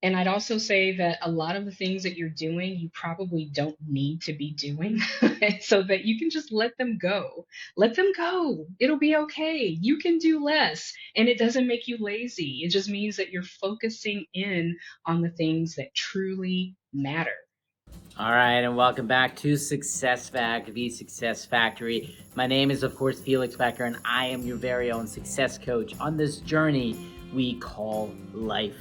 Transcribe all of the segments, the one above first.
And I'd also say that a lot of the things that you're doing, you probably don't need to be doing, so that you can just let them go. Let them go. It'll be okay. You can do less. And it doesn't make you lazy. It just means that you're focusing in on the things that truly matter. All right, and welcome back to Success Factory, the Success Factory. My name is, of course, Felix Becker, and I am your very own success coach on this journey we call life.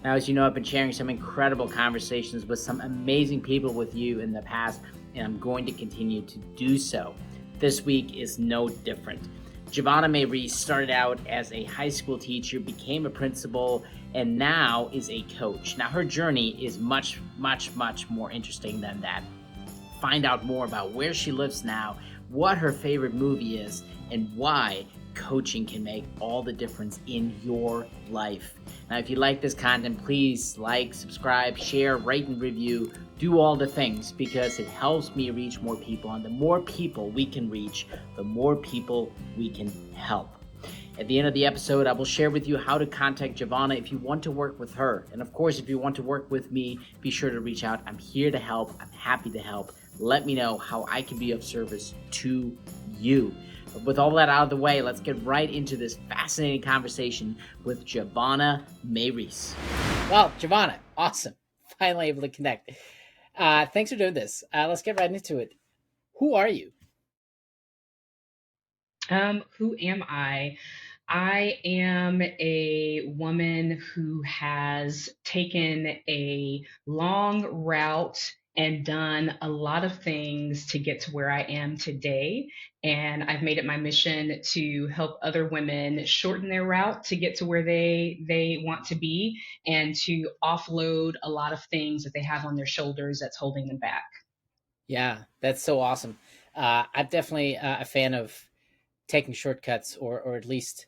Now, as you know, I've been sharing some incredible conversations with some amazing people with you in the past, and I'm going to continue to do so. This week is no different. Javonna MaeRhys started out as a high school teacher, became a principal, and now is a coach. Now, her journey is much, much, much more interesting than that. Find out more about where she lives now, what her favorite movie is, and why coaching can make all the difference in your life. Now, if you like this content, please like, subscribe, share, rate, and review. Do all the things because it helps me reach more people. And the more people we can reach, the more people we can help. At the end of the episode, I will share with you how to contact Javonna if you want to work with her. And of course, if you want to work with me, be sure to reach out. I'm here to help. I'm happy to help. Let me know how I can be of service to you. But with all that out of the way, let's get right into this fascinating conversation with Javonna MaeRhys. Well, Javonna, awesome. Finally able to connect. Thanks for doing this. Let's get right into it. Who are you? Who am I? I am a woman who has taken a long route and done a lot of things to get to where I am today. And I've made it my mission to help other women shorten their route to get to where they want to be and to offload a lot of things that they have on their shoulders that's holding them back. Yeah, that's so awesome. I'm definitely a fan of taking shortcuts or at least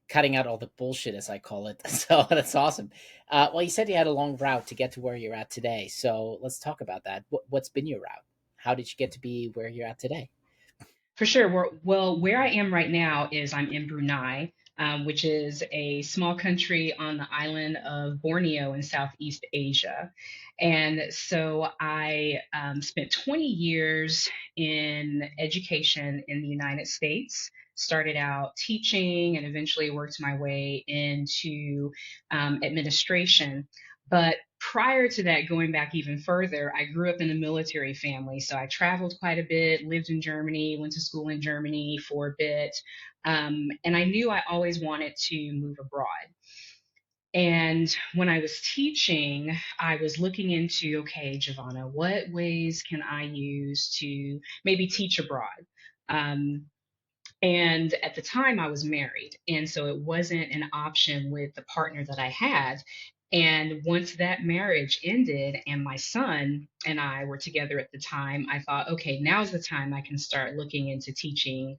cutting out all the bullshit, as I call it. So that's awesome. Well, you said you had a long route to get to where you're at today. So let's talk about that. What's been your route? How did you get to be where you're at today? For sure. Well, where I am right now is I'm in Brunei, which is a small country on the island of Borneo in Southeast Asia. And so I spent 20 years in education in the United States. Started out teaching and eventually worked my way into administration. But prior to that, going back even further, I grew up in a military family. So I traveled quite a bit, lived in Germany, went to school in Germany for a bit. And I knew I always wanted to move abroad. And when I was teaching, I was looking into, okay, Giovanna, what ways can I use to maybe teach abroad? Um, and at the time, I was married. And so it wasn't an option with the partner that I had. And once that marriage ended and my son and I were together at the time, I thought, okay, now's the time I can start looking into teaching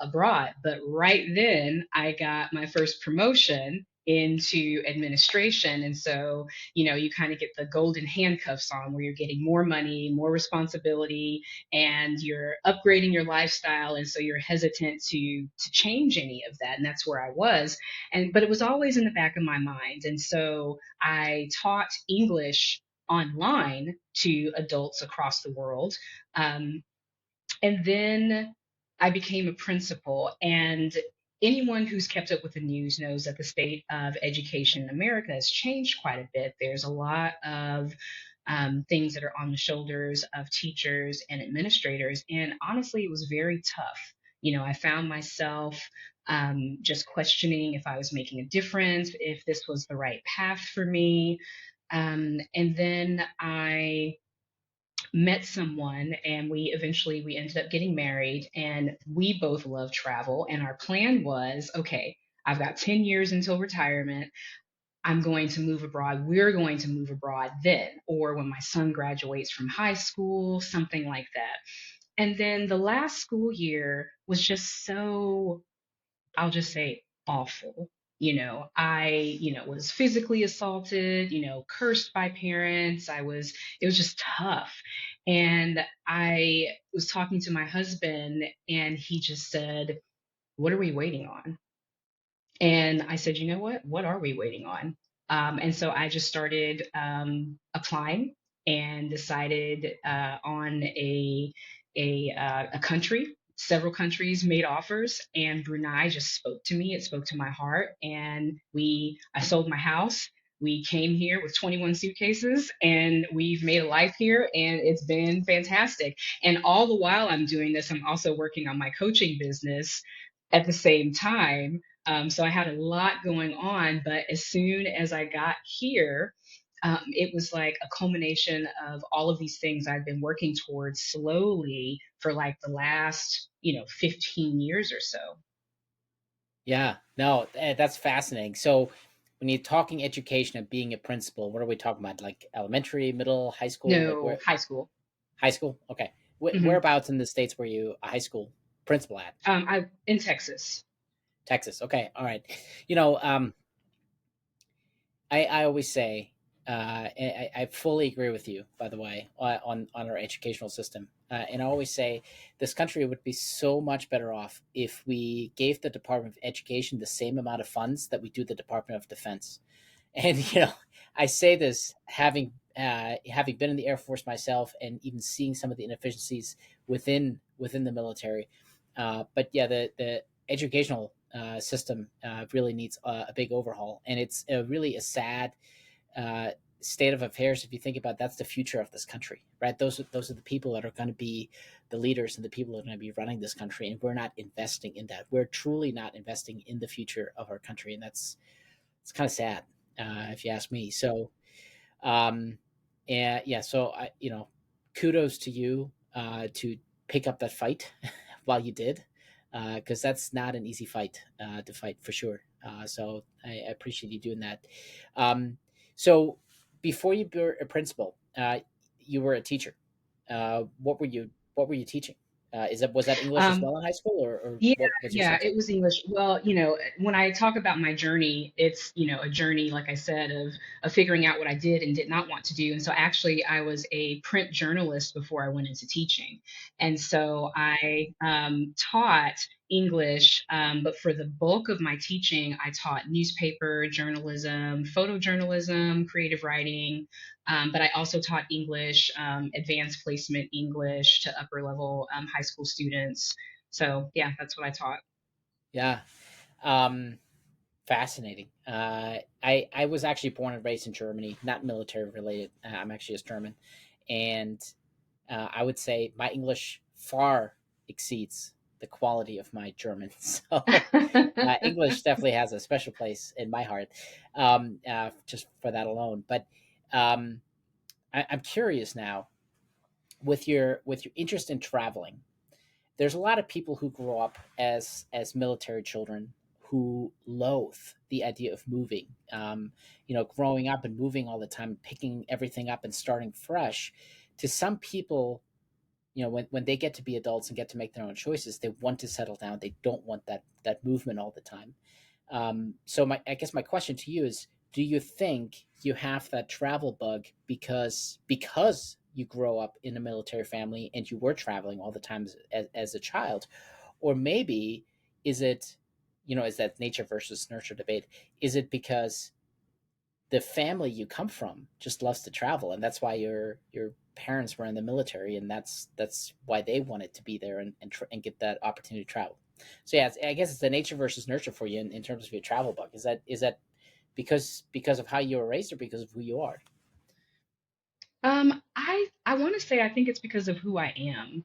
abroad. But right then, I got my first promotion into administration. And so, you kind of get the golden handcuffs on where you're getting more money, more responsibility, and you're upgrading your lifestyle, and so you're hesitant to change any of that. And that's where I was. And but it was always in the back of my mind. And so I taught English online to adults across the world. um, and then I became a principal. And anyone who's kept up with the news knows that the state of education in America has changed quite a bit. There's a lot of things that are on the shoulders of teachers and administrators. And honestly, it was very tough. I found myself just questioning if I was making a difference, if this was the right path for me. And then I met someone, and we ended up getting married, and we both love travel, and our plan was, okay, I've got 10 years until retirement. I'm going to move abroad. We're going to move abroad then, or when my son graduates from high school, something like that. And then the last school year was just so, I'll just say, awful. Was physically assaulted, cursed by parents. It was just tough. And I was talking to my husband, and he just said, "What are we waiting on?" And I said, "You know what? What are we waiting on?" And so I just started applying and decided on a country. Several countries made offers, and Brunei just spoke to me. It spoke to my heart, and I sold my house. We came here with 21 suitcases, and we've made a life here, and it's been fantastic. And all the while I'm doing this, I'm also working on my coaching business at the same time. So I had a lot going on, but as soon as I got here, it was like a culmination of all of these things I've been working towards slowly for like the last, 15 years or so. Yeah, no, that's fascinating. So, when you're talking education and being a principal, what are we talking about? Like elementary, middle, high school? Like No, where? high school. High school? Okay. Hmm. Whereabouts in the states were you a high school principal at? I in Texas. Texas. Okay. All right. You know, I always say, I fully agree with you, by the way, on our educational system. And I always say this country would be so much better off if we gave the Department of Education the same amount of funds that we do the Department of Defense. And I say this having been in the Air Force myself, and even seeing some of the inefficiencies within the military. But yeah, the educational system really needs a big overhaul, and it's really a sad uh, state of affairs if you think about. That's the future of this country, right? Those are the people that are going to be the leaders and the people that are going to be running this country, and we're not investing in that. We're truly not investing in the future of our country, and that's it's kind of sad, if you ask me. So, um, and yeah, so kudos to you to pick up that fight while you did, because that's not an easy fight to fight for sure. So I appreciate you doing that. Um, so before you were a principal, you were a teacher. What were you teaching? Is that was that English as Um, well in high school, or Yeah, what was your yeah, subject? it was English. Well, when I talk about my journey, it's, a journey, like I said, of figuring out what I did and did not want to do. And so actually I was a print journalist before I went into teaching. And so I taught English, but for the bulk of my teaching, I taught newspaper journalism, photojournalism, creative writing, but I also taught English, advanced placement English to upper level high school students. So yeah, that's what I taught. Yeah. Um, Fascinating. I was actually born and raised in Germany, not military related. I'm actually just German, and I would say my English far exceeds the quality of my German. So English definitely has a special place in my heart, just for that alone. But um, I'm curious now with your interest in traveling. There's a lot of people who grow up as military children who loathe the idea of moving. Growing up and moving all the time, picking everything up and starting fresh. To some people, when they get to be adults and get to make their own choices, they want to settle down. They don't want that movement all the time. So I guess my question to you is: do you think you have that travel bug because you grow up in a military family and you were traveling all the time as a child, or maybe is it, is that nature versus nurture debate? Is it because the family you come from just loves to travel, and that's why your parents were in the military, and that's why they wanted to be there and get that opportunity to travel? So yeah, I guess it's the nature versus nurture for you in terms of your travel bug. Is that because of how you were raised, or because of who you are? I want to say I think it's because of who I am.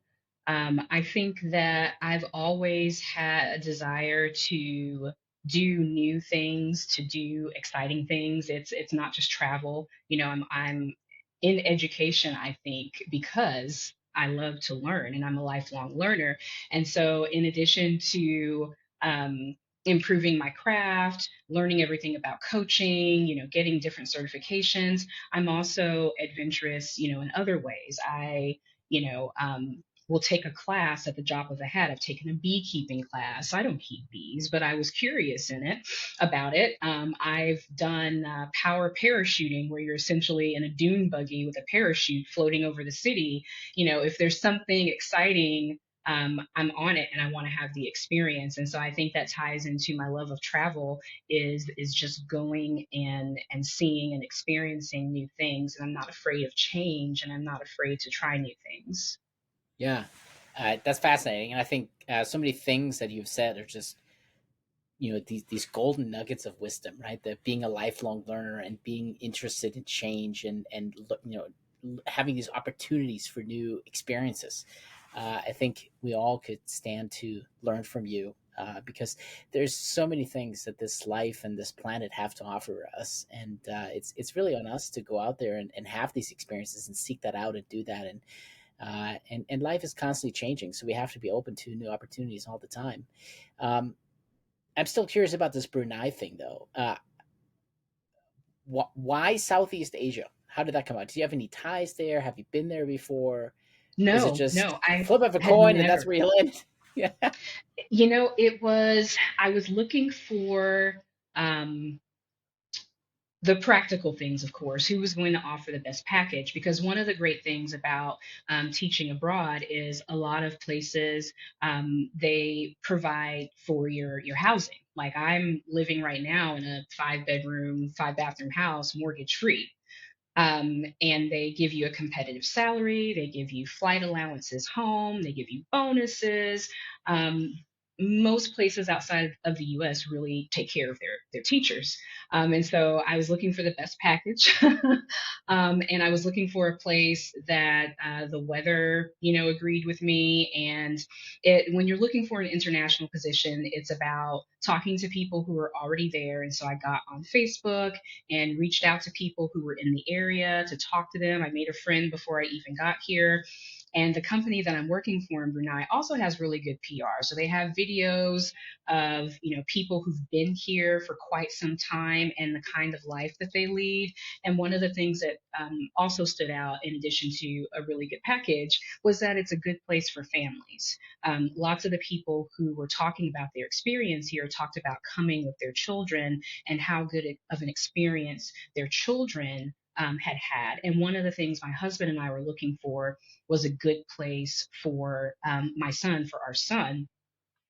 I think that I've always had a desire to do new things, to do exciting things. It's not just travel. I'm in education, I think, because I love to learn and I'm a lifelong learner. And so in addition to improving my craft, learning everything about coaching, getting different certifications, I'm also adventurous, in other ways. Will take a class at the drop of a hat. I've taken a beekeeping class. I don't keep bees, but I was curious about it. I've done power parachuting, where you're essentially in a dune buggy with a parachute floating over the city. If there's something exciting I'm on it and I want to have the experience. And so I think that ties into my love of travel is just going and seeing and experiencing new things. And I'm not afraid of change and I'm not afraid to try new things. Yeah, that's fascinating, and I think so many things that you've said are just these golden nuggets of wisdom, right? That being a lifelong learner and being interested in change and having these opportunities for new experiences. I think we all could stand to learn from you because there's so many things that this life and this planet have to offer us, and it's really on us to go out there and have these experiences and seek that out and do that. And life is constantly changing, so we have to be open to new opportunities all the time. Um, I'm still curious about this Brunei thing, though. Why Southeast Asia? How did that come out? Do you have any ties there? Have you been there before? Was it No, just no, I flip of a had coin and that's never. where you landed? Yeah. I was looking for um, the practical things, of course, who was going to offer the best package. Because one of the great things about teaching abroad is a lot of places they provide for your housing. Like I'm living right now in a 5 bedroom, 5 bathroom house, mortgage free. And they give you a competitive salary, they give you flight allowances home, they give you bonuses. Um, Most places outside of the US really take care of their teachers. And so I was looking for the best package. And I was looking for a place that the weather, agreed with me. And when you're looking for an international position, it's about talking to people who are already there. And so I got on Facebook and reached out to people who were in the area to talk to them. I made a friend before I even got here. And the company that I'm working for in Brunei also has really good PR. So they have videos of, people who've been here for quite some time and the kind of life that they lead. And one of the things that also stood out, in addition to a really good package, was that it's a good place for families. Lots of the people who were talking about their experience here talked about coming with their children and how good of an experience their children had had. And one of the things my husband and I were looking for was a good place for my son, for our son,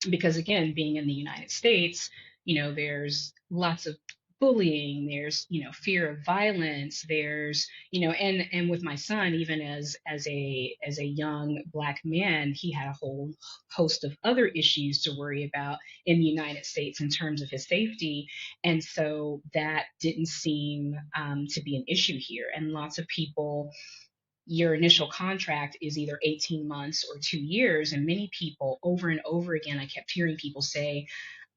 because again, being in the United States, there's lots of bullying, there's, fear of violence, there's, and with my son, even as a young Black man, he had a whole host of other issues to worry about in the United States in terms of his safety. And so that didn't seem to be an issue here. And lots of people, your initial contract is either 18 months or 2 years. And many people, over and over again, I kept hearing people say,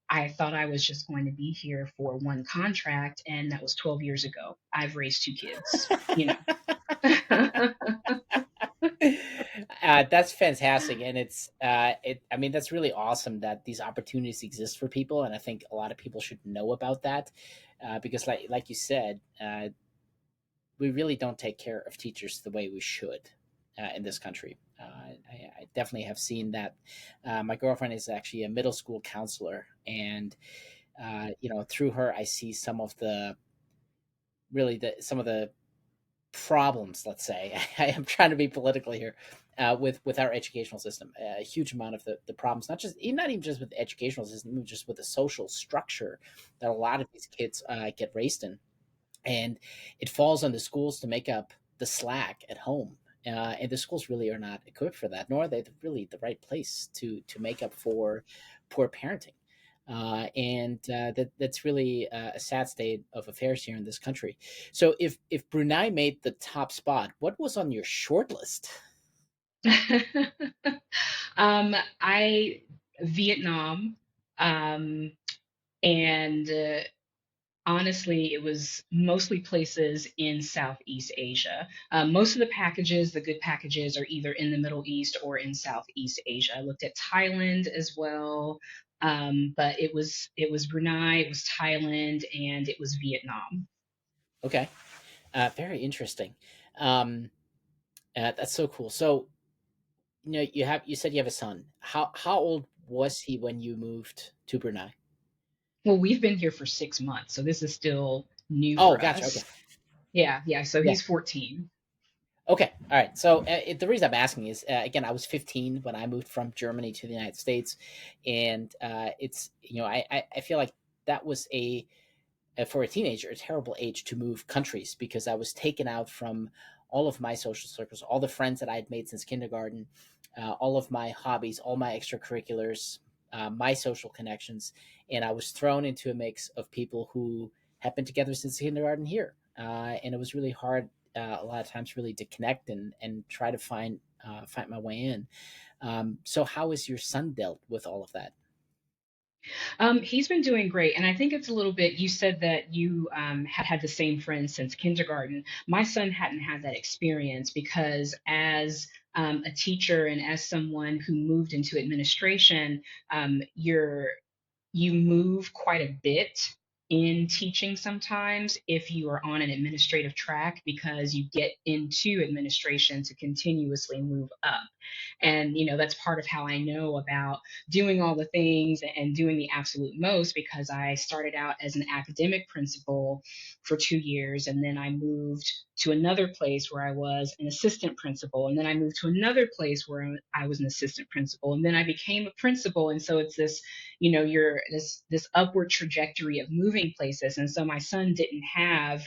I thought I was just going to be here for one contract. And that was 12 years ago. I've raised 2 kids. That's fantastic, and I mean, that's really awesome that these opportunities exist for people, and I think a lot of people should know about that because, like you said, we really don't take care of teachers the way we should in this country. I definitely have seen that. My girlfriend is actually a middle school counselor, and through her, I see some of the some of the problems. Let's say I am trying to be political here with our educational system. A huge amount of the problems, not even just with the educational system, even just with the social structure that a lot of these kids get raised in, and it falls on the schools to make up the slack at home. And the schools really are not equipped for that, nor are they really the right place to make up for poor parenting. That's really a sad state of affairs here in this country. So, if Brunei made the top spot, what was on your short list? I Vietnam, um, and honestly, it was mostly places in Southeast Asia. Most of the packages, the good packages, are either in the Middle East or in Southeast Asia. I looked at Thailand as well, but it was Brunei, it was Thailand, and it was Vietnam. Okay, very interesting. Um, that's so cool. So, you said you have a son. How old was he when you moved to Brunei? Well, we've been here for 6 months, so this is still new Oh, for gotcha. Okay. us. Yeah, yeah. So Yeah. he's 14. Okay, all right. So the reason I'm asking is, again, I was 15 when I moved from Germany to the United States, and it's I feel like that was a for a teenager, a terrible age to move countries because I was taken out from all of my social circles, all the friends that I had made since kindergarten, all of my hobbies, all my extracurriculars, my social connections, and I was thrown into a mix of people who have been together since kindergarten here, and it was really hard. A lot of times, really to connect and try to find my way in. So, how has your son dealt with all of that? He's been doing great. And I think it's a little bit, you said that you had had the same friends since kindergarten. My son hadn't had that experience because as a teacher and as someone who moved into administration, you're you move quite a bit in teaching sometimes if you are on an administrative track because you get into administration to continuously move up. And, that's part of how I know about doing all the things and doing the absolute most because I started out as an academic principal for 2 years. And then I moved to another place where I was an assistant principal. And then I moved to another place where I was an assistant principal. And then I became a principal. And so it's this, you're this upward trajectory of moving places. And so my son didn't have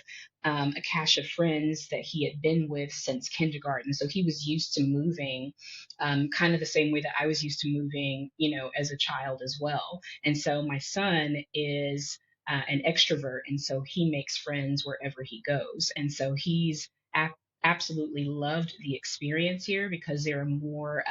a cache of friends that he had been with since kindergarten. So he was used to moving kind of the same way that I was used to moving, as a child as well. And so my son is an extrovert, and so he makes friends wherever he goes. And so he's absolutely loved the experience here because there are more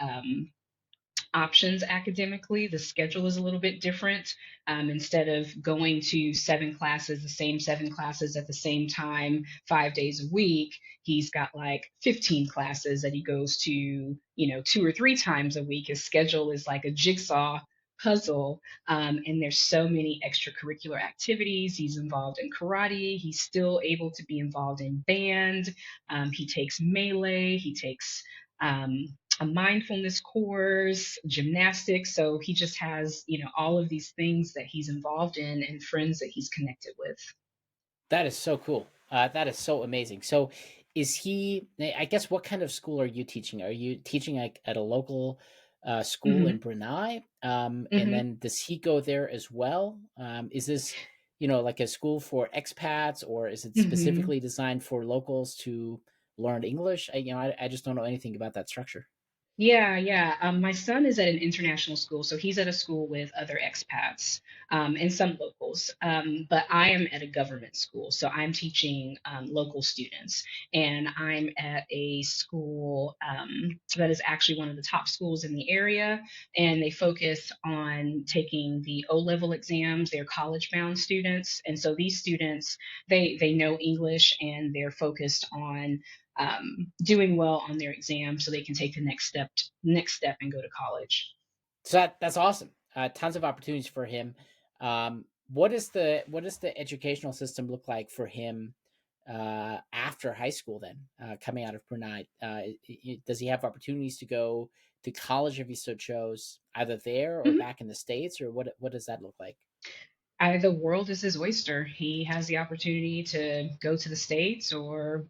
options academically. The schedule is a little bit different. Instead of going to seven classes, the same seven classes at the same time, 5 days a week, he's got like 15 classes that he goes to, 2 or 3 times a week. His schedule is like a jigsaw puzzle. And there's so many extracurricular activities. He's involved in karate. He's still able to be involved in band. He takes melee. He takes a mindfulness course, gymnastics. So he just has, all of these things that he's involved in and friends that he's connected with. That is so cool. That is so amazing. So, is he? I guess what kind of school are you teaching? Are you teaching like at a local school in Hmm. Brunei? And Hmm. then does he go there as well? Is this, like a school for expats, or is it Hmm. specifically designed for locals to learn English? I just don't know anything about that structure. Yeah, yeah. My son is at an international school, so he's at a school with other expats and some locals. But I am at a government school, so I'm teaching local students, and I'm at a school that is actually one of the top schools in the area, and they focus on taking the O-level exams. They're college-bound students, and so these students they know English and they're focused on doing well on their exam so they can take the next step and go to college. So that's awesome. Tons of opportunities for him. What does the educational system look like for him after high school? Then coming out of Brunei, does he have opportunities to go to college if he so chose, either there or Mhm. back in the states, or what does that look like? The world is his oyster. He has the opportunity to go to the states or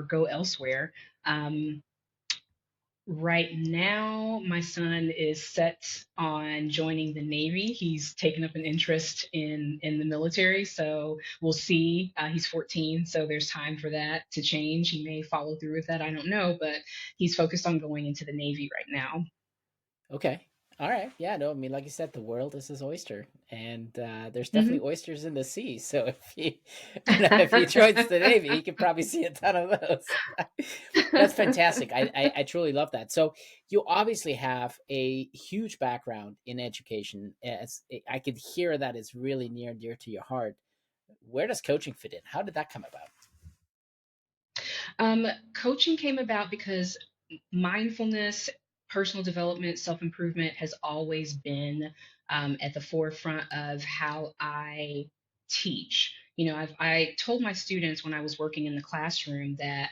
go elsewhere. Um, right now, my son is set on joining the Navy. He's taken up an interest in the military, so we'll see. He's 14, so there's time for that to change. He may follow through with that. I don't know, but he's focused on going into the Navy right now. Okay. All right. Yeah. No. I mean, like you said, the world is his oyster, and there's definitely Hmm. oysters in the sea. So if he, if he joins the Navy, he can probably see a ton of those. That's fantastic. I truly love that. So you obviously have a huge background in education. As I could hear that it's really near and dear to your heart. Where does coaching fit in? How did that come about? Coaching came about because mindfulness, personal development, self improvement has always been at the forefront of how I teach. I told my students when I was working in the classroom that,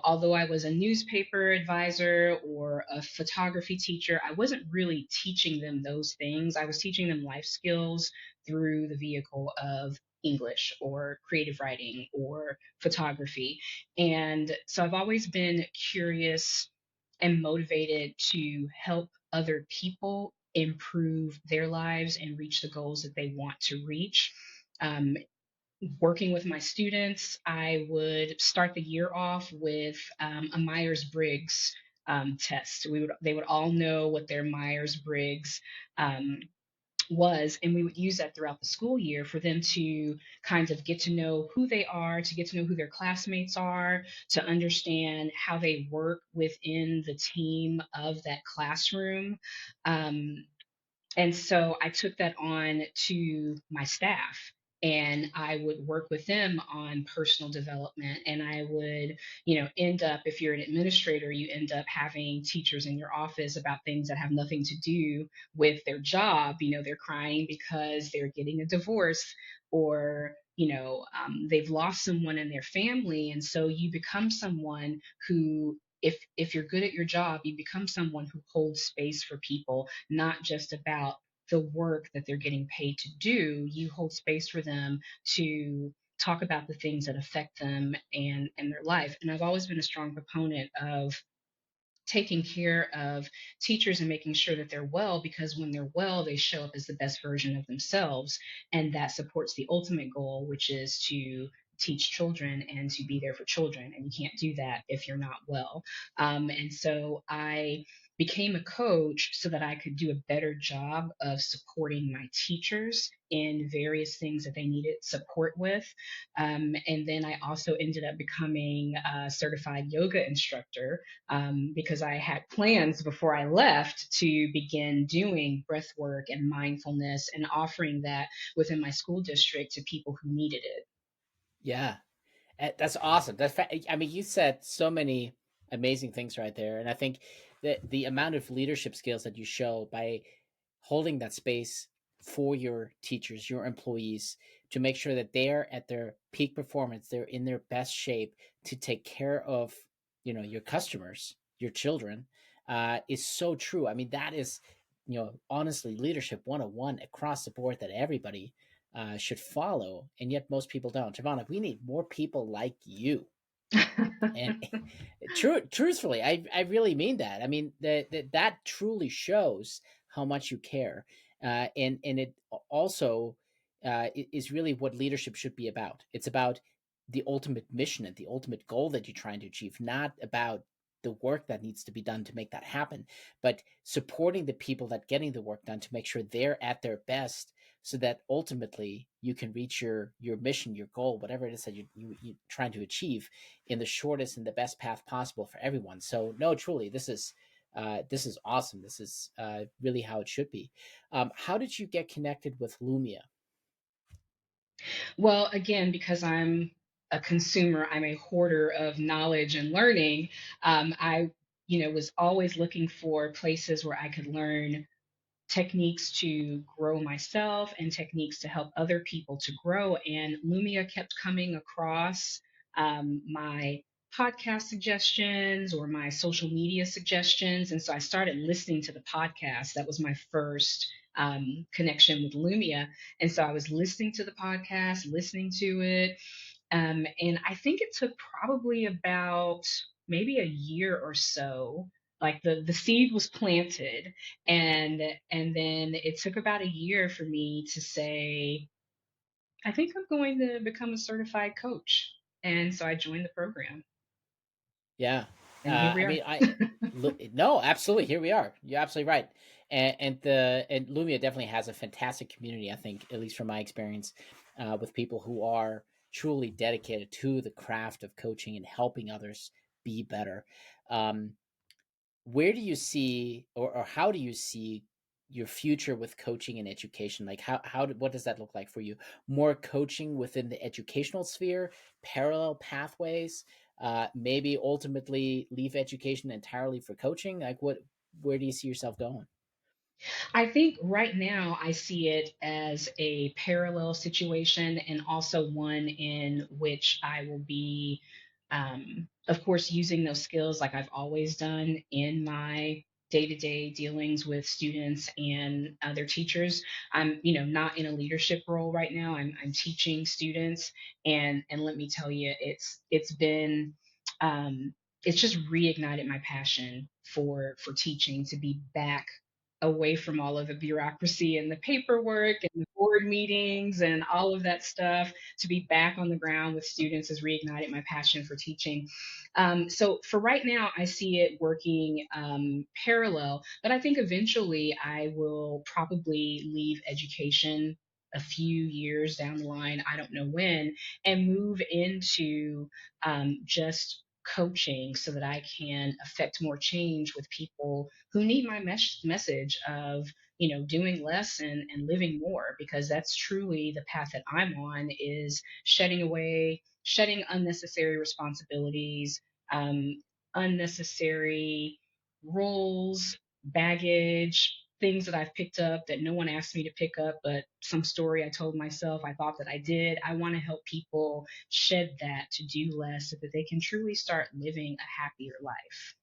although I was a newspaper advisor or a photography teacher, I wasn't really teaching them those things. I was teaching them life skills through the vehicle of English or creative writing or photography. And so I've always been curious and motivated to help other people improve their lives and reach the goals that they want to reach. Um, Working with my students, I would start the year off with a Myers Briggs test. They would all know what their Myers Briggs um, was, and we would use that throughout the school year for them to kind of get to know who they are, to get to know who their classmates are, to understand how they work within the team of that classroom. Um, and so I took that on to my staff, and I would work with them on personal development. And I would, end up, if you're an administrator, you end up having teachers in your office about things that have nothing to do with their job. They're crying because they're getting a divorce, or they've lost someone in their family. And so you become someone who, if you're good at your job, you become someone who holds space for people, not just about the work that they're getting paid to do. You hold space for them to talk about the things that affect them and their life. And I've always been a strong proponent of taking care of teachers and making sure that they're well, because when they're well, they show up as the best version of themselves. And that supports the ultimate goal, which is to teach children and to be there for children. And you can't do that if you're not well. And so I became a coach so that I could do a better job of supporting my teachers in various things that they needed support with. And then I also ended up becoming a certified yoga instructor, because I had plans before I left to begin doing breath work and mindfulness and offering that within my school district to people who needed it. Yeah. That's awesome. I mean, you said so many amazing things right there, and I think that the amount of leadership skills that you show by holding that space for your teachers, your employees, to make sure that they're at their peak performance, they're in their best shape to take care of, your customers, your children, is so true. I mean, that is, honestly, leadership 101 across the board that everybody should follow, and yet most people don't. Javonna, we need more people like you. And truthfully, I really mean that. I mean that truly shows how much you care, and it also is really what leadership should be about. It's about the ultimate mission and the ultimate goal that you're trying to achieve, not about the work that needs to be done to make that happen, but supporting the people that getting the work done to make sure they're at their best, so that ultimately you can reach your mission, your goal, whatever it is that you're trying to achieve, in the shortest and the best path possible for everyone. So no, truly, this is awesome. This is really how it should be. How did you get connected with Lumia? Well, again, because I'm a consumer, I'm a hoarder of knowledge and learning. I, was always looking for places where I could learn techniques to grow myself and techniques to help other people to grow. And Lumia kept coming across my podcast suggestions or my social media suggestions. And so I started listening to the podcast. That was my first connection with Lumia. And so I was listening to the podcast, listening to it. And I think it took probably about maybe a year or so. Like the seed was planted, and then it took about a year for me to say, I think I'm going to become a certified coach. And so I joined the program, Yeah, and here we I are. mean, no, absolutely. Here we are. You're absolutely right. And Lumia definitely has a fantastic community. I think, at least from my experience, with people who are truly dedicated to the craft of coaching and helping others be better. Um, where do you see, or how do you see your future with coaching and education? Like what does that look like for you? More coaching within the educational sphere, parallel pathways, maybe ultimately leave education entirely for coaching? Like where do you see yourself going? I think right now I see it as a parallel situation, and also one in which I will be, of course, using those skills like I've always done in my day-to-day dealings with students and their teachers. I'm, not in a leadership role right now. I'm teaching students, and let me tell you, it's been um, it's just reignited my passion for teaching, to be back away from all of the bureaucracy and the paperwork and the board meetings and all of that stuff. To be back on the ground with students has reignited my passion for teaching. So for right now, I see it working parallel, but I think eventually I will probably leave education a few years down the line, I don't know when, and move into just coaching so that I can affect more change with people who need my message of, doing less and living more, because that's truly the path that I'm on, is shedding unnecessary responsibilities, um, unnecessary roles, baggage, things that I've picked up that no one asked me to pick up, but some story I told myself I thought that I did. I want to help people shed that, to do less, so that they can truly start living a happier life.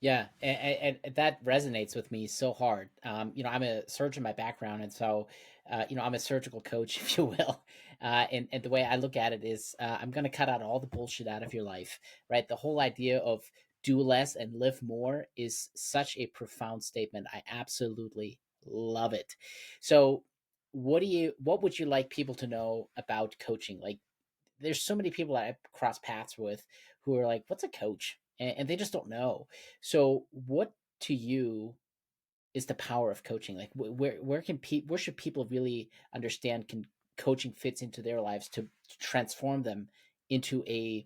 Yeah, and that resonates with me so hard. I'm a surgeon by background, and so I'm a surgical coach, if you will. And the way I look at it is, I'm going to cut out all the bullshit out of your life, right? The whole idea of do less and live more is such a profound statement. I absolutely love it. So, what would you like people to know about coaching? Like, there's so many people that I cross paths with who are like, "What's a coach?" And they just don't know. So, what to you is the power of coaching? Like, where should people really understand can coaching fits into their lives to transform them into a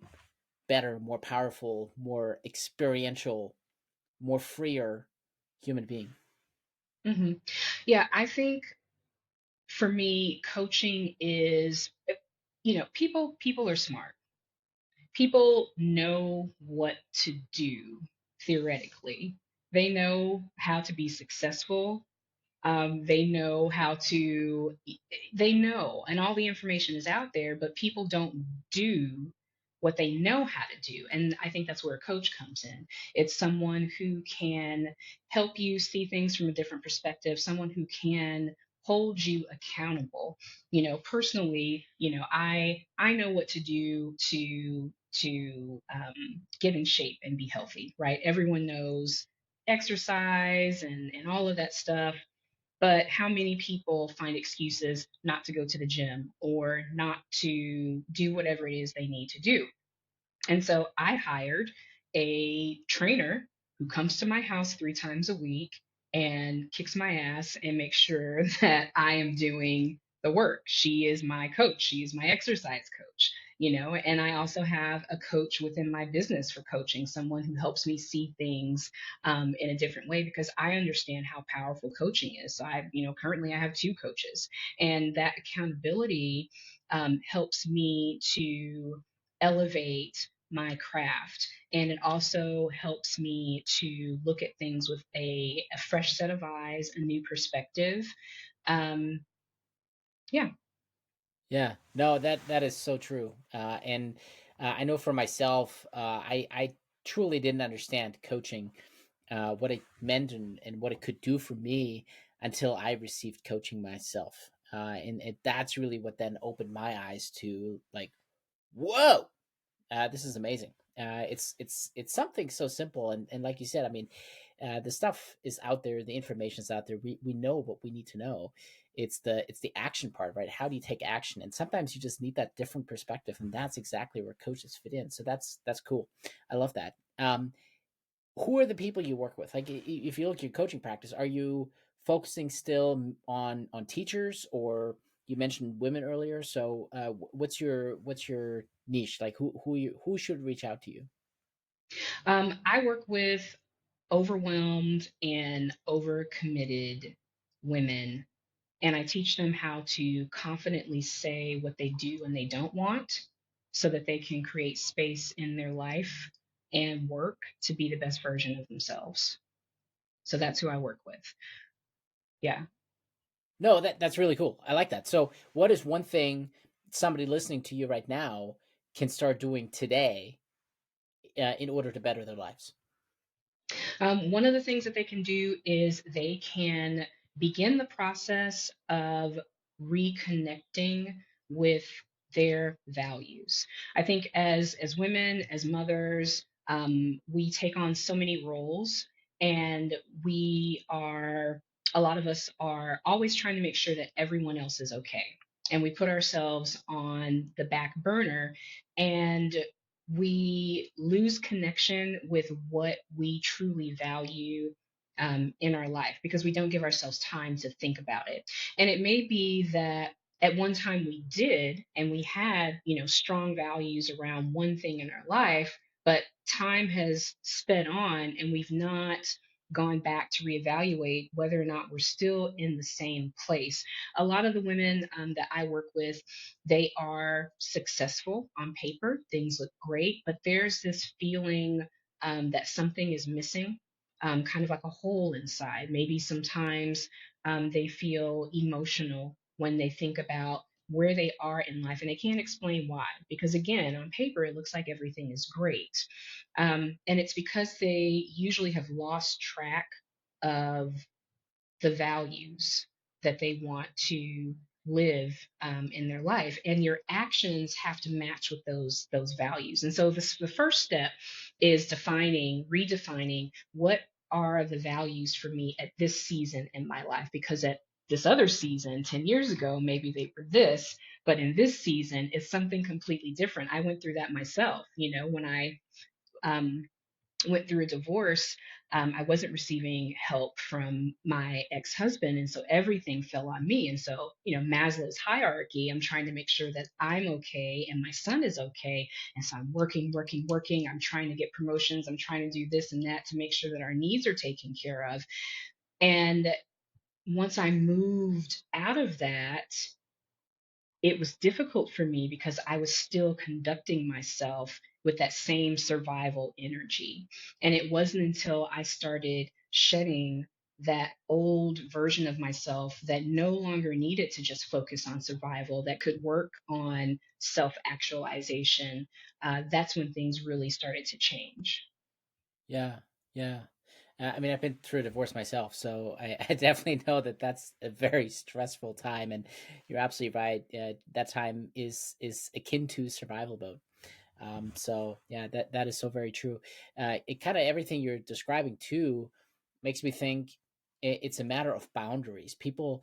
better, more powerful, more experiential, more freer human being? Hmm. Yeah, I think for me, coaching is, people are smart. People know what to do theoretically. They know how to be successful. They know how to, they know, and all the information is out there, but people don't do what they know how to do. And I think that's where a coach comes in. It's someone who can help you see things from a different perspective, someone who can hold you accountable. Personally, I know what to do to get in shape and be healthy, right? Everyone knows exercise and all of that stuff, but how many people find excuses not to go to the gym or not to do whatever it is they need to do? And so I hired a trainer who comes to my house 3 times a week and kicks my ass and makes sure that I am doing the work. She is my coach, she is my exercise coach. And I also have a coach within my business for coaching, someone who helps me see things in a different way, because I understand how powerful coaching is. So currently I have 2 coaches, and that accountability helps me to elevate my craft. And it also helps me to look at things with a fresh set of eyes, a new perspective. Um, yeah. Yeah, no, that is so true. And I know for myself, I truly didn't understand coaching, what it meant and what it could do for me until I received coaching myself. And that's really what then opened my eyes to like, whoa, this is amazing. It's something so simple, and like you said, I mean, the stuff is out there, the information is out there. We know what we need to know. It's the action part, right? How do you take action? And sometimes you just need that different perspective, and that's exactly where coaches fit in. So that's cool. I love that. Who are the people you work with? Like, if you look at your coaching practice, are you focusing still on teachers, or you mentioned women earlier? So, what's your niche? Like, who should reach out to you? I work with overwhelmed and overcommitted women, and I teach them how to confidently say what they do and they don't want, so that they can create space in their life and work to be the best version of themselves. So that's who I work with. Yeah. No, that's really cool. I like that. So, what is one thing somebody listening to you right now can start doing today, in order to better their lives? One of the things that they can do is they can begin the process of reconnecting with their values. I think as women, as mothers, we take on so many roles, and we are a lot of us are always trying to make sure that everyone else is okay. And we put ourselves on the back burner, and we lose connection with what we truly value in our life because we don't give ourselves time to think about it. And it may be that at one time we did, and we had, strong values around one thing in our life, but time has sped on, and we've not gone back to reevaluate whether or not we're still in the same place. A lot of the women that I work with, they are successful on paper, things look great, but there's this feeling that something is missing, kind of like a hole inside. Maybe sometimes they feel emotional when they think about where they are in life, and they can't explain why. Because again, on paper, it looks like everything is great. And it's because they usually have lost track of the values that they want to live in their life, and your actions have to match with those values. And so the first step is redefining what are the values for me at this season in my life, because at this other season 10 years ago maybe they were this, but in this season it's something completely different. I went through that myself, when I um, went through a divorce. I wasn't receiving help from my ex husband. And so everything fell on me. And so, Maslow's hierarchy, I'm trying to make sure that I'm okay and my son is okay. And so I'm working, working, working. I'm trying to get promotions. I'm trying to do this and that to make sure that our needs are taken care of. And once I moved out of that, it was difficult for me because I was still conducting myself with that same survival energy. And it wasn't until I started shedding that old version of myself that no longer needed to just focus on survival, that could work on self actualization. That's when things really started to change. Yeah, yeah. I mean, I've been through a divorce myself, so I definitely know that that's a very stressful time, and you're absolutely right. That time is akin to survival mode. So yeah, that is so very true. It kind of everything you're describing too makes me think it's a matter of boundaries. People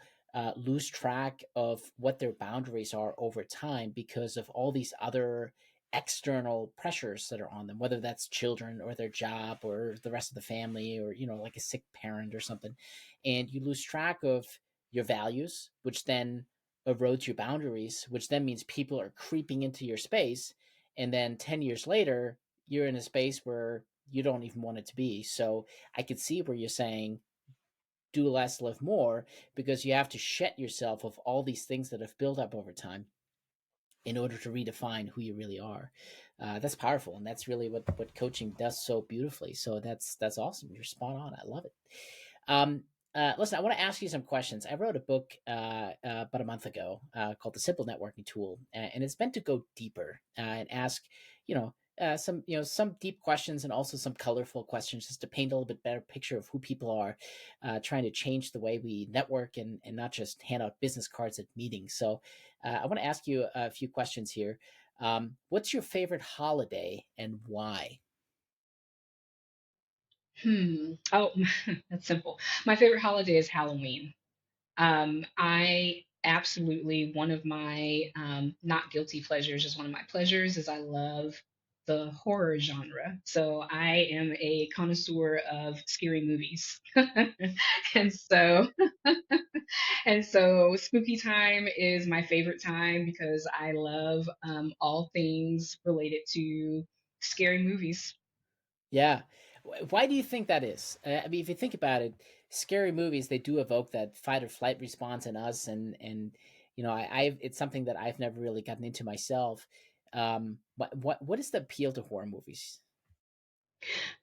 lose track of what their boundaries are over time because of all these other external pressures that are on them, whether that's children or their job or the rest of the family, or like a sick parent or something. And you lose track of your values, which then erodes your boundaries, which then means people are creeping into your space, and then 10 years later you're in a space where you don't even want it to be. So I could see where you're saying do less, live more, because you have to shed yourself of all these things that have built up over time in order to redefine who you really are. That's powerful, and that's really what coaching does so beautifully. So that's awesome. You're spot on. I love it. Um, Listen, I want to ask you some questions. I wrote a book about a month ago called The Simple Networking Tool, and it's meant to go deeper and ask, some some deep questions and also some colorful questions, just to paint a little bit better picture of who people are, trying to change the way we network and not just hand out business cards at meetings. So, I want to ask you a few questions here. What's your favorite holiday and why? Oh, that's simple. My favorite holiday is Halloween. I absolutely, one of my not guilty pleasures, is one of my pleasures, is I love the horror genre. So I am a connoisseur of scary movies. and so and so spooky time is my favorite time because I love all things related to scary movies. Yeah. Why do you think that is? I mean, if you think about it, scary movies, they do evoke that fight or flight response in us, and I've it's something that I've never really gotten into myself. What is the appeal to horror movies?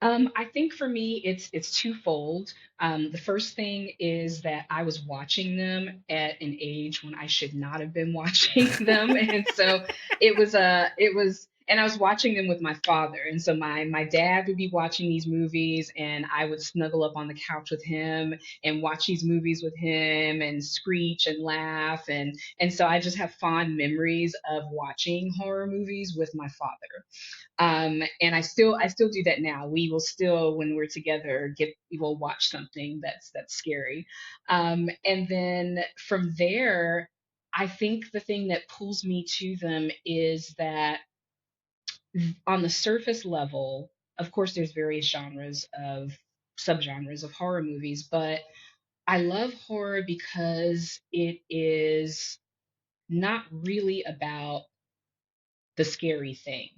I think for me, it's twofold. The first thing is that I was watching them at an age when I should not have been watching them, and so it was And I was watching them with my father. And so my dad would be watching these movies and I would snuggle up on the couch with him and watch these movies with him and screech and laugh. And so I just have fond memories of watching horror movies with my father. And I still do that now. We will still, when we're together, we will watch something that's scary. And then from there, I think the thing that pulls me to them is that on the surface level, of course, there's various genres of subgenres of horror movies, but I love horror because it is not really about the scary thing,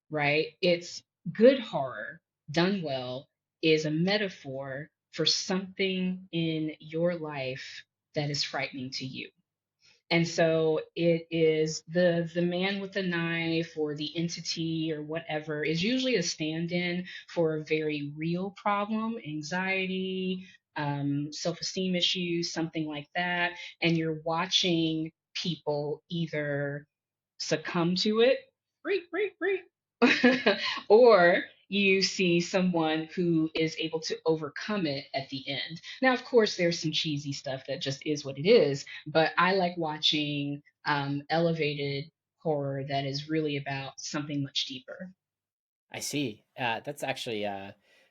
right? It's good horror done well is a metaphor for something in your life that is frightening to you. And so it is the man with the knife or the entity or whatever is usually a stand-in for a very real problem, anxiety, self-esteem issues, something like that. And you're watching people either succumb to it, freak, freak, freak, or you see someone who is able to overcome it at the end. Now, of course, there's some cheesy stuff that just is what it is, but I like watching elevated horror that is really about something much deeper. I see. That's actually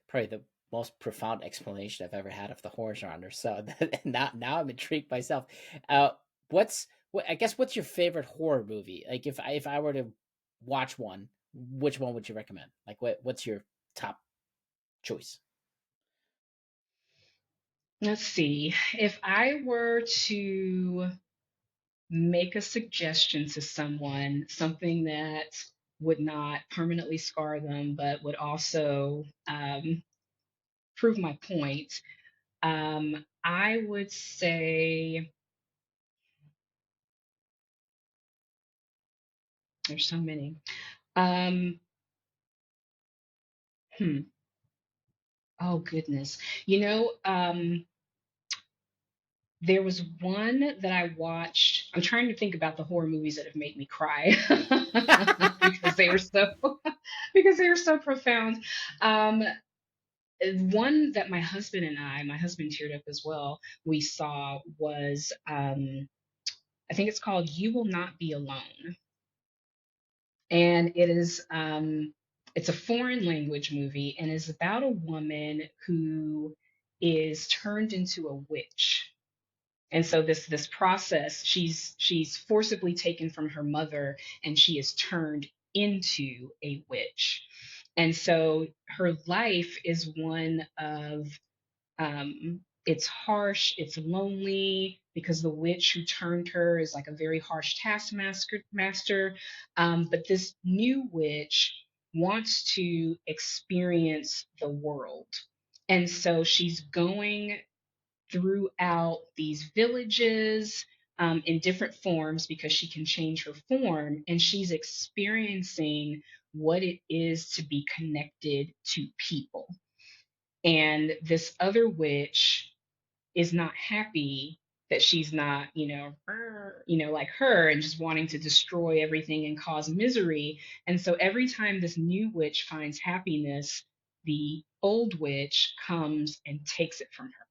probably the most profound explanation I've ever had of the horror genre. So now I'm intrigued myself. Uh, I guess what's your favorite horror movie? Like if I were to watch one, which one would you recommend? Like what's your top choice? Let's see. If I were to make a suggestion to someone, something that would not permanently scar them, but would also prove my point, I would say there's so many. Um, hmm. Oh goodness. You know, there was one that I watched. I'm trying to think about the horror movies that have made me cry because they were so because they were so profound. Um, one that my husband teared up as well. We saw was I think it's called "You Will Not Be Alone." And it's a foreign language movie and is about a woman who is turned into a witch. And so this process, she's forcibly taken from her mother and she is turned into a witch. And so her life is one of it's harsh, it's lonely because the witch who turned her is like a very harsh taskmaster. But this new witch wants to experience the world. And so she's going throughout these villages in different forms because she can change her form and she's experiencing what it is to be connected to people. And this other witch is not happy that she's not, like her and just wanting to destroy everything and cause misery. And so every time this new witch finds happiness, the old witch comes and takes it from her.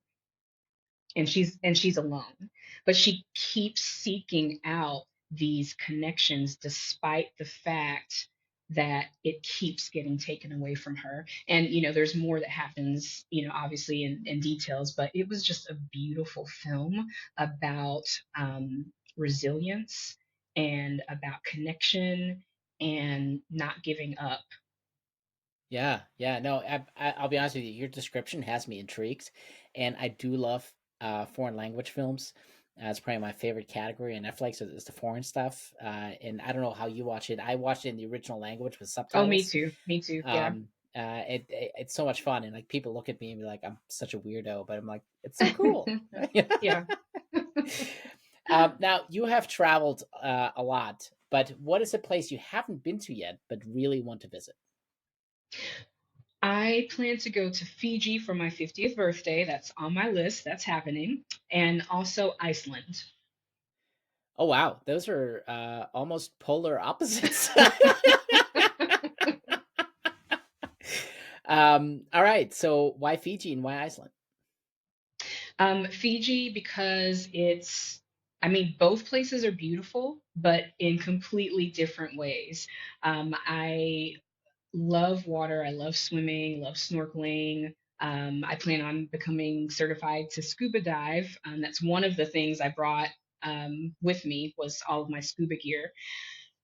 And she's alone. But she keeps seeking out these connections despite the fact that it keeps getting taken away from her. And there's more that happens, obviously in details, but it was just a beautiful film about resilience and about connection and not giving up. Yeah, yeah. No, I'll be honest with you. Your description has me intrigued, and I do love foreign language films. It's probably my favorite category on Netflix is the foreign stuff. And I don't know how you watch it. I watch it in the original language with Oh, me subtitles. too, me too, yeah. Um, it's so much fun, and like people look at me and be like, "I'm such a weirdo," but I'm like, "It's so cool." Yeah. Now you have traveled a lot, but what is a place you haven't been to yet but really want to visit? I plan to go to Fiji for my 50th birthday. That's on my list. That's happening. And also Iceland. Oh wow, those are almost polar opposites. All right. So why Fiji and why Iceland? Fiji, because I mean, both places are beautiful, but in completely different ways. I love water. I love swimming, love snorkeling. I plan on becoming certified to scuba dive. That's one of the things I brought with me was all of my scuba gear.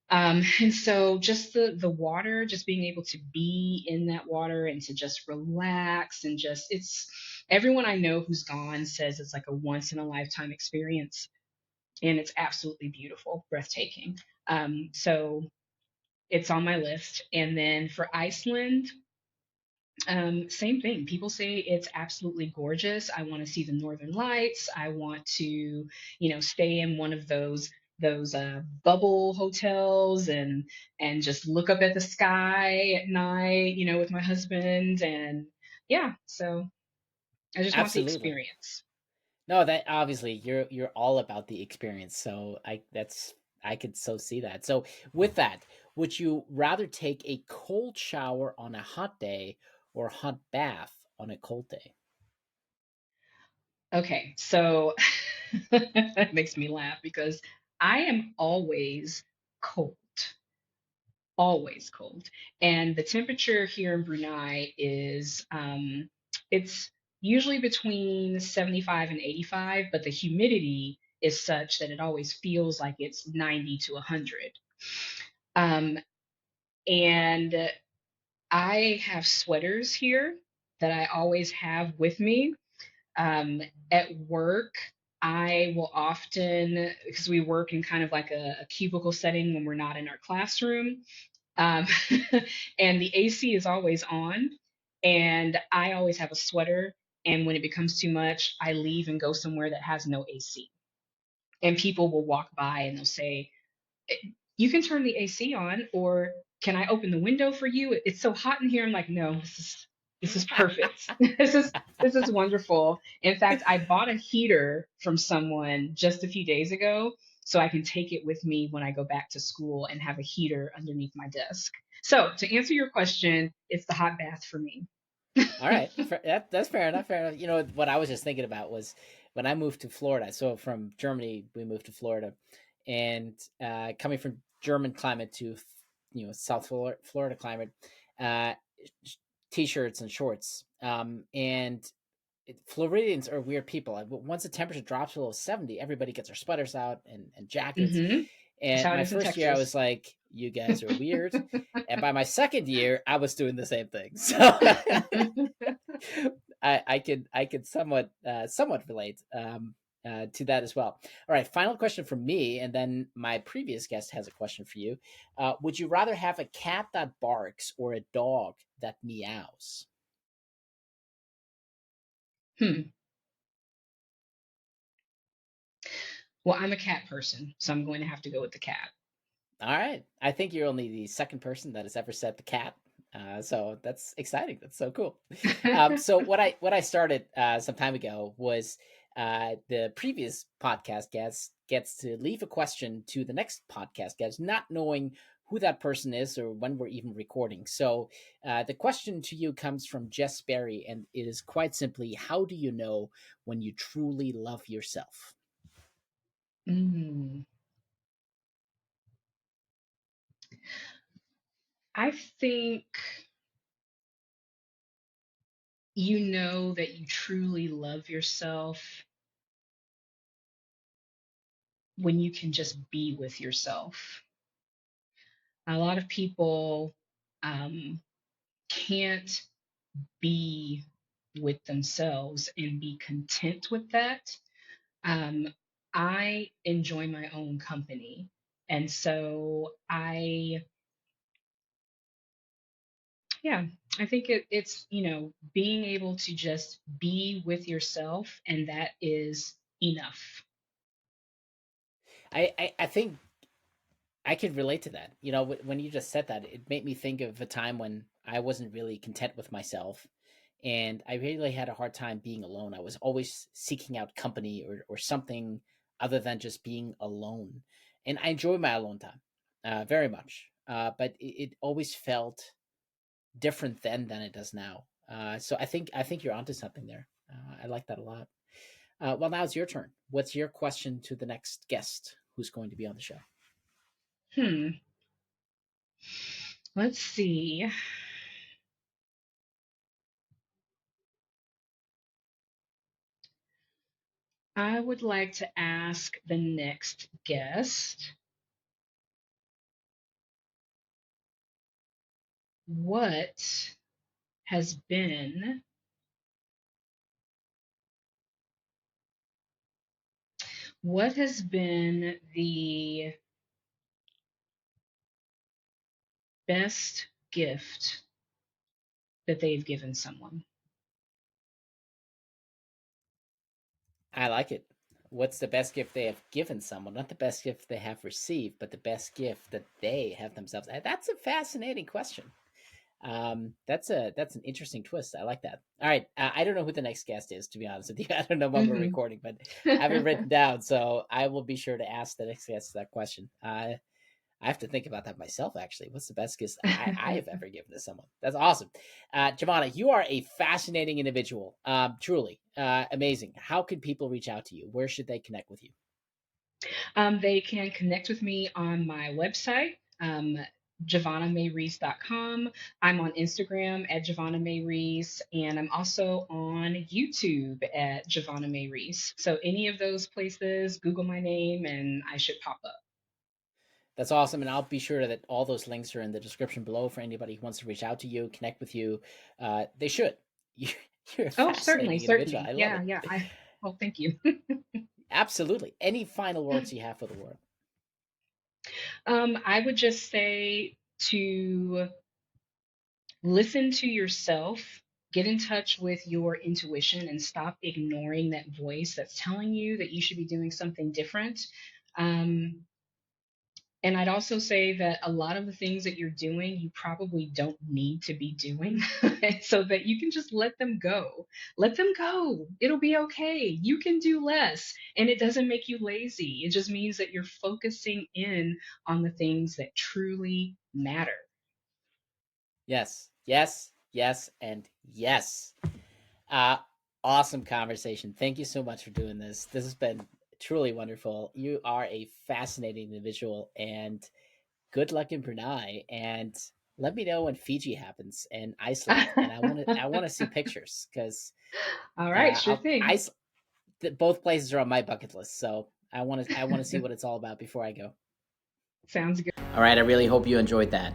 And so just the water, just being able to be in that water and to just relax and just it's everyone I know who's gone says it's like a once in a lifetime experience and it's absolutely beautiful, breathtaking. So it's on my list. And then for Iceland, same thing. People say it's absolutely gorgeous. I want to see the northern lights. I want to, stay in one of those bubble hotels and just look up at the sky at night, with my husband and yeah. So I just want the Absolutely. experience. No, that obviously you're all about the experience. So I could so see that. So with that, would you rather take a cold shower on a hot day or a hot bath on a cold day? Okay, so that makes me laugh because I am cold. always cold. And the temperature here in Brunei is it's usually between 75 and 85, but the humidity is such that it always feels like it's 90 to 100. Um, and I have sweaters here that I always have with me. Um, at work, I will often, because we work in kind of like a cubicle setting when we're not in our classroom, um, and the AC is always on, and I always have a sweater. And when it becomes too much, I leave and go somewhere that has no AC. And people will walk by and they'll say, you can turn the AC on, or can I open the window for you? It's so hot in here. I'm like, no, this is perfect. This is wonderful. In fact, I bought a heater from someone just a few days ago so I can take it with me when I go back to school and have a heater underneath my desk. So, to answer your question, it's the hot bath for me. All right, that's fair enough. Fair enough. You know what I was just thinking about was when I moved to Florida. So from Germany, we moved to Florida, and coming from German climate to South Florida climate, uh, t-shirts and shorts. And Floridians are weird people. Once the temperature drops below 70, everybody gets their sweaters out and jackets. That's And how it my is in first year, I was Texas. like, "You guys are weird." And by my second year, I was doing the same thing. So I could somewhat relate to that as well. All right, final question from me, and then my previous guest has a question for you. Would you rather have a cat that barks or a dog that meows? Hmm. Well, I'm a cat person, so I'm going to have to go with the cat. All right, I think you're only the second person that has ever said the cat. So that's exciting. That's so cool. So what I started some time ago was the previous podcast guest gets to leave a question to the next podcast guest, not knowing who that person is or when we're even recording. So the question to you comes from Jess Berry, and it is quite simply, how do you know when you truly love yourself? Mm. I think you know that you truly love yourself when you can just be with yourself. A lot of people um, can't be with themselves and be content with that. Um, I enjoy my own company. And so yeah, I think it's being able to just be with yourself, and that is enough. I think I could relate to that. You know, when you just said that, it made me think of a time when I wasn't really content with myself, and I really had a hard time being alone. I was always seeking out company or something other than just being alone, and I enjoy my alone time very much. But it always felt different then than it does now. So I think you're onto something there. I like that a lot. Well, now it's your turn. What's your question to the next guest who's going to be on the show? Hmm. Let's see. I would like to ask the next guest, what has been what has been the best gift that they've given someone? I like it. What's the best gift they have given someone? Not the best gift they have received, but the best gift that they have themselves. That's a fascinating question. That's an interesting twist. I like that. All right, I don't know who the next guest is. To be honest with you, I don't know when we're Hmm. recording, but I have it written down, so I will be sure to ask the next guest that question. I have to think about that myself. Actually, what's the best gift I have ever given to someone? That's awesome. Javonna, you are a fascinating individual. Truly amazing. How can people reach out to you? Where should they connect with you? They can connect with me on my website, JavonnaMaeRhys.com. I'm on Instagram at Javonna MaeRhys, and I'm also on YouTube at Javonna MaeRhys. So any of those places, Google my name and I should pop up. That's awesome, and I'll be sure that all those links are in the description below for anybody who wants to reach out to you, connect with you. They should. You're a Oh, certainly, fascinating individual. certainly. I love Yeah, it. yeah. Well, thank you. Absolutely. Any final words you have for the world? I would just say to listen to yourself, get in touch with your intuition, and stop ignoring that voice that's telling you that you should be doing something different. Um, and I'd also say that a lot of the things that you're doing, you probably don't need to be doing, so that you can just let them go. Let them go. It'll be okay. You can do less. And it doesn't make you lazy. It just means that you're focusing in on the things that truly matter. Yes, yes, yes, and yes. Uh, awesome conversation. Thank you so much for doing this. This has been truly wonderful. You are a fascinating individual, and good luck in Brunei. And let me know when Fiji happens and Iceland. And I want to see pictures because All right, sure I'll thing. both places are on my bucket list. So I want to see what it's all about before I go. Sounds good. All right, I really hope you enjoyed that.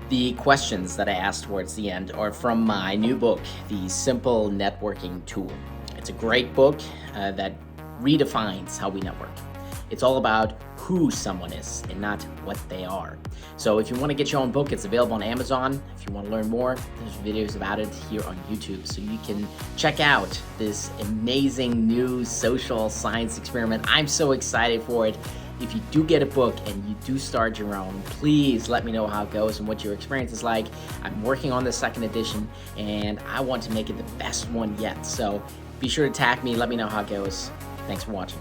The questions that I asked towards the end are from my new book, The Simple Networking Tool. It's a great book that redefines how we network. It's all about who someone is and not what they are. So if you want to get your own book, it's available on Amazon. If you want to learn more, there's videos about it here on YouTube. So you can check out this amazing new social science experiment. I'm so excited for it. If you do get a book and you do start your own, please let me know how it goes and what your experience is like. I'm working on the second edition and I want to make it the best one yet. So be sure to tag me, let me know how it goes. Thanks for watching.